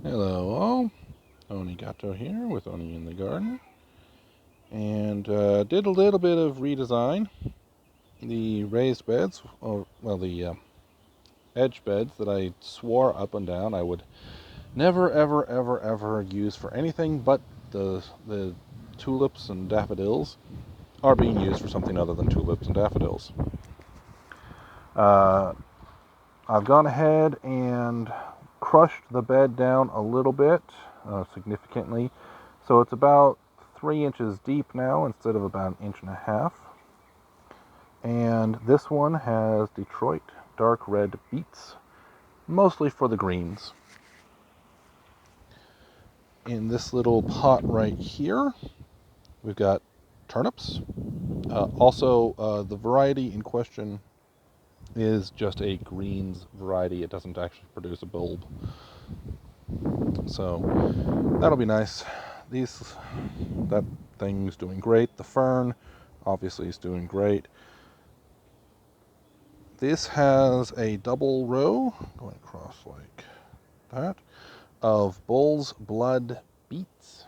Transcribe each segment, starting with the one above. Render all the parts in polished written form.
Hello all, Onigato here with Oni in the Garden, and did a little bit of redesign. The raised beds, the edge beds that I swore up and down I would never ever ever ever use for anything but the tulips and daffodils, are being used for something other than tulips and daffodils. Uh, I've gone ahead and crushed the bed down a little bit, significantly. So it's about 3 inches deep now instead of about an inch and a half. And this one has Detroit dark red beets, mostly for the greens. In this little pot right here, we've got turnips. The variety in question is just a greens variety. It doesn't actually produce a bulb. So that'll be nice. That thing's doing great. The fern obviously is doing great. This has a double row going across like that of bull's blood beets.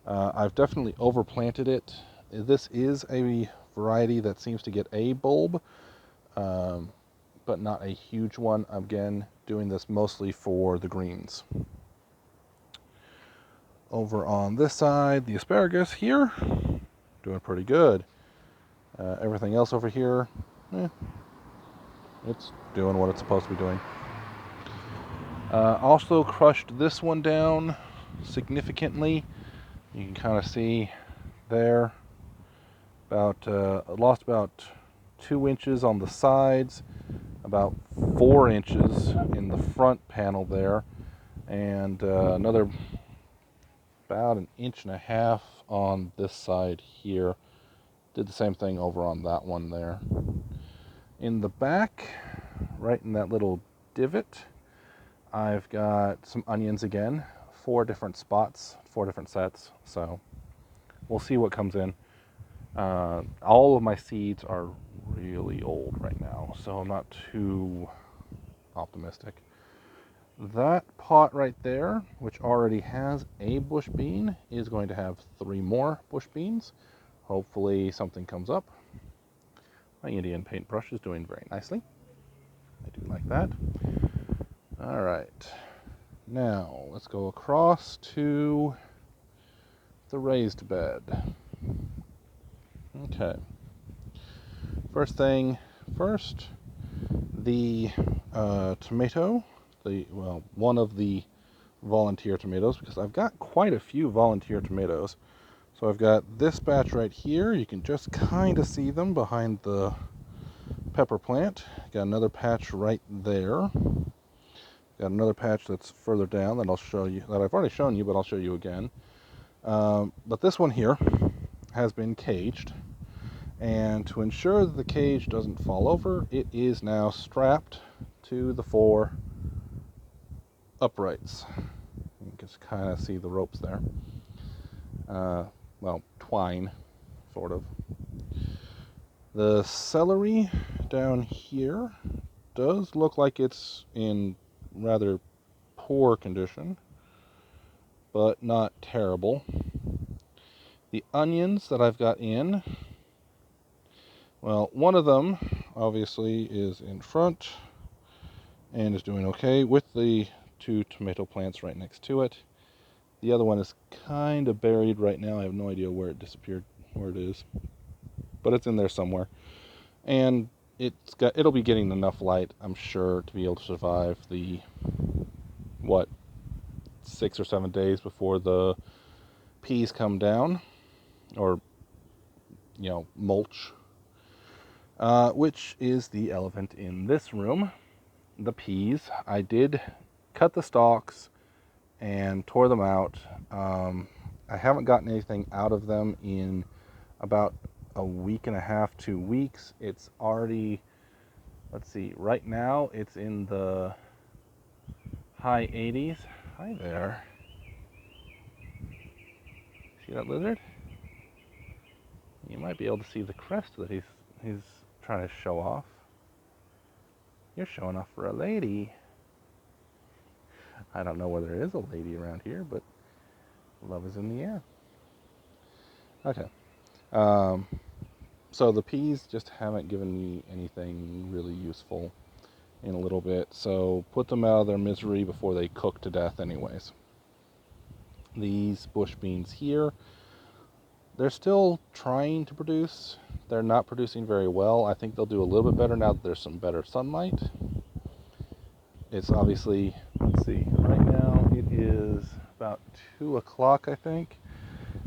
I've definitely overplanted it. This is a variety that seems to get a bulb, but not a huge one. Again, doing this mostly for the greens. Over on this side, the asparagus here, doing pretty good. Everything else over here, it's doing what it's supposed to be doing. Also crushed this one down significantly. You can kind of see there, lost about 2 inches on the sides, about 4 inches in the front panel there, and another about an inch and a half on this side here. Did the same thing over on that one there. In the back, right in that little divot, I've got some onions again, 4 different spots, 4 different sets, so we'll see what comes in. All of my seeds are really old right now, so I'm not too optimistic. That pot right there, which already has a bush bean, is going to have 3 more bush beans. Hopefully something comes up. My Indian paintbrush is doing very nicely. I do like that. All right. Now, let's go across to the raised bed. Okay. First thing first, the tomato, one of the volunteer tomatoes, because I've got quite a few volunteer tomatoes. So I've got this batch right here. You can just kind of see them behind the pepper plant. Got another patch right there. Got another patch that's further down that I'll show you, that I've already shown you, but I'll show you again. But this one here has been caged. And to ensure that the cage doesn't fall over, it is now strapped to the 4 uprights. You can just kind of see the ropes there. Twine, sort of. The celery down here does look like it's in rather poor condition, but not terrible. The onions that I've got in, well, one of them obviously is in front and is doing okay with the 2 tomato plants right next to it. The other one is kind of buried right now. I have no idea where it disappeared, where it is, but it's in there somewhere. And it'll be getting enough light, I'm sure, to be able to survive the 6 or 7 days before the peas come down, or mulch, which is the elephant in this room. The peas, I did cut the stalks and tore them out. I haven't gotten anything out of them in about a week and a half, 2 weeks. It's already, let's see, right now it's in the high 80s. Hi there. See that lizard? You might be able to see the crest that he's trying to show off. You're showing off for a lady. I don't know whether there is a lady around here, but love is in the air. Okay. Um, so the peas just haven't given me anything really useful in a little bit, so put them out of their misery before they cook to death anyways. These bush beans here, they're still trying to produce. They're not producing very well. I think they'll do a little bit better now that there's some better sunlight. It's obviously, let's see, right now it is about 2 o'clock, I think.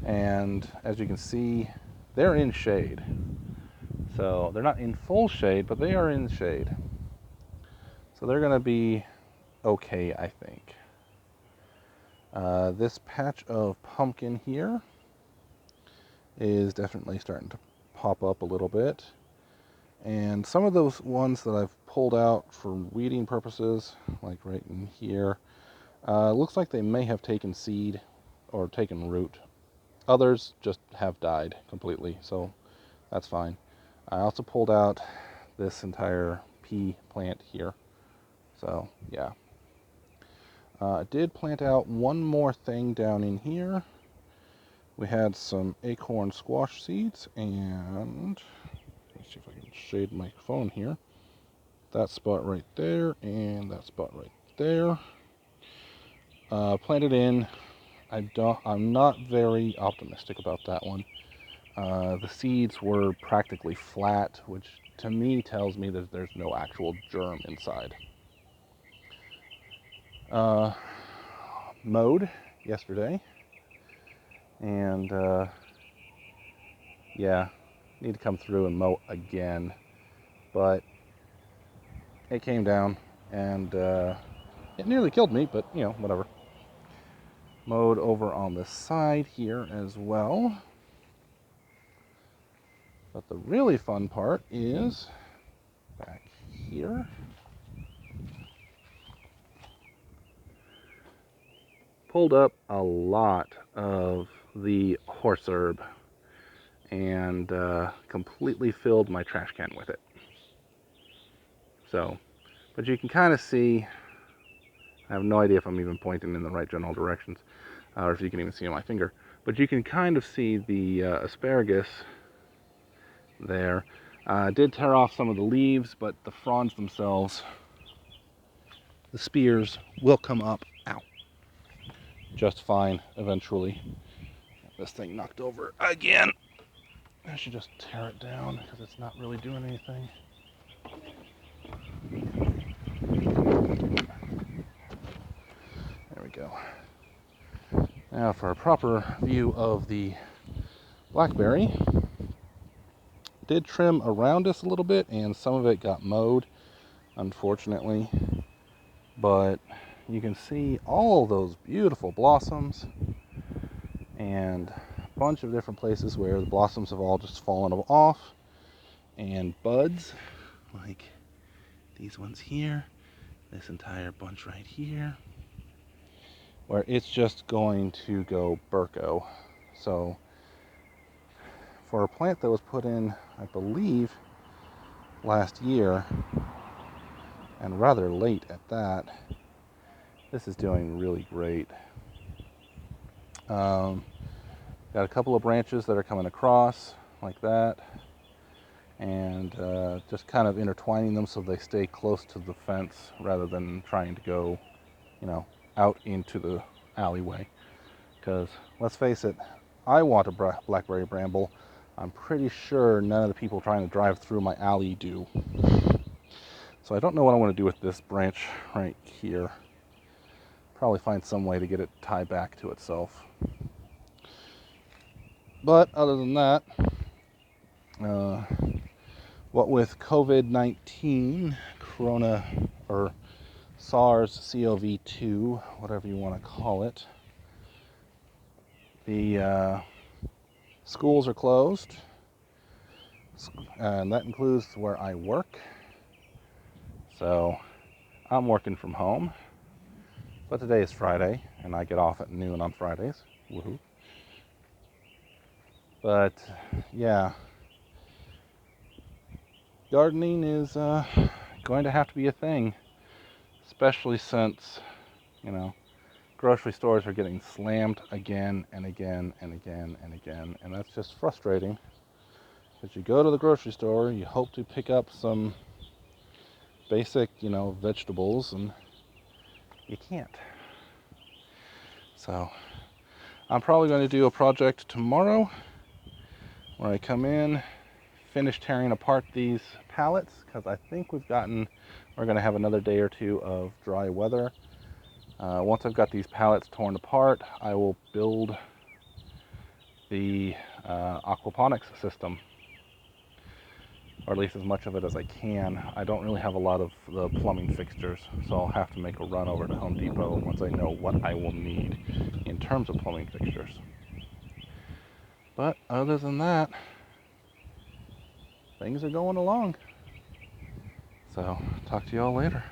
And as you can see, they're in shade. So they're not in full shade, but they are in shade. So they're going to be okay, I think. This patch of pumpkin here is definitely starting to pop up a little bit. And some of those ones that I've pulled out for weeding purposes, like right in here, looks like they may have taken seed or taken root. Others just have died completely, so that's fine. I also pulled out this entire pea plant here. So, yeah. Did plant out one more thing down in here. We had some acorn squash seeds, and let's see if I can shade my phone here. That spot right there, and that spot right there. Planted in. I'm not very optimistic about that one. The seeds were practically flat, which to me tells me that there's no actual germ inside. Mowed yesterday, and yeah, need to come through and mow again, but it came down and it nearly killed me, but you know, whatever. Mowed over on the side here as well. But the really fun part is back here. Pulled up a lot of the horse herb and completely filled my trash can with it. So, but you can kind of see, I have no idea if I'm even pointing in the right general directions, or if you can even see on my finger, but you can kind of see the asparagus there. Did tear off some of the leaves, but the fronds themselves, the spears, will come up, ow, just fine eventually. This thing knocked over again. I should just tear it down because it's not really doing anything. There we go. Now for a proper view of the blackberry. Did trim around this a little bit, and some of it got mowed, unfortunately. But you can see all those beautiful blossoms and a bunch of different places where the blossoms have all just fallen off, and buds like these ones here, this entire bunch right here, where it's just going to go Burko. So for a plant that was put in, I believe, last year, and rather late at that, this is doing really great. Got a couple of branches that are coming across like that, and just kind of intertwining them so they stay close to the fence rather than trying to go, you know, out into the alleyway. Because let's face it, I want a blackberry bramble. I'm pretty sure none of the people trying to drive through my alley do. So I don't know what I want to do with this branch right here. Probably find some way to get it tied back to itself. But other than that, what with COVID-19, Corona, or SARS-CoV-2, whatever you want to call it, the schools are closed, and that includes where I work. So I'm working from home, but today is Friday, and I get off at noon on Fridays. Woohoo! But yeah, gardening is going to have to be a thing, especially since You know, grocery stores are getting slammed again and again and again and again, and that's just frustrating. Because you go to the grocery store, you hope to pick up some basic, vegetables, and you can't. So I'm probably going to do a project tomorrow where I come in, finish tearing apart these pallets, because I think we're going to have another day or two of dry weather. Once I've got these pallets torn apart, I will build the aquaponics system, or at least as much of it as I can. I don't really have a lot of the plumbing fixtures, so I'll have to make a run over to Home Depot once I know what I will need in terms of plumbing fixtures. But other than that, things are going along. So talk to y'all later.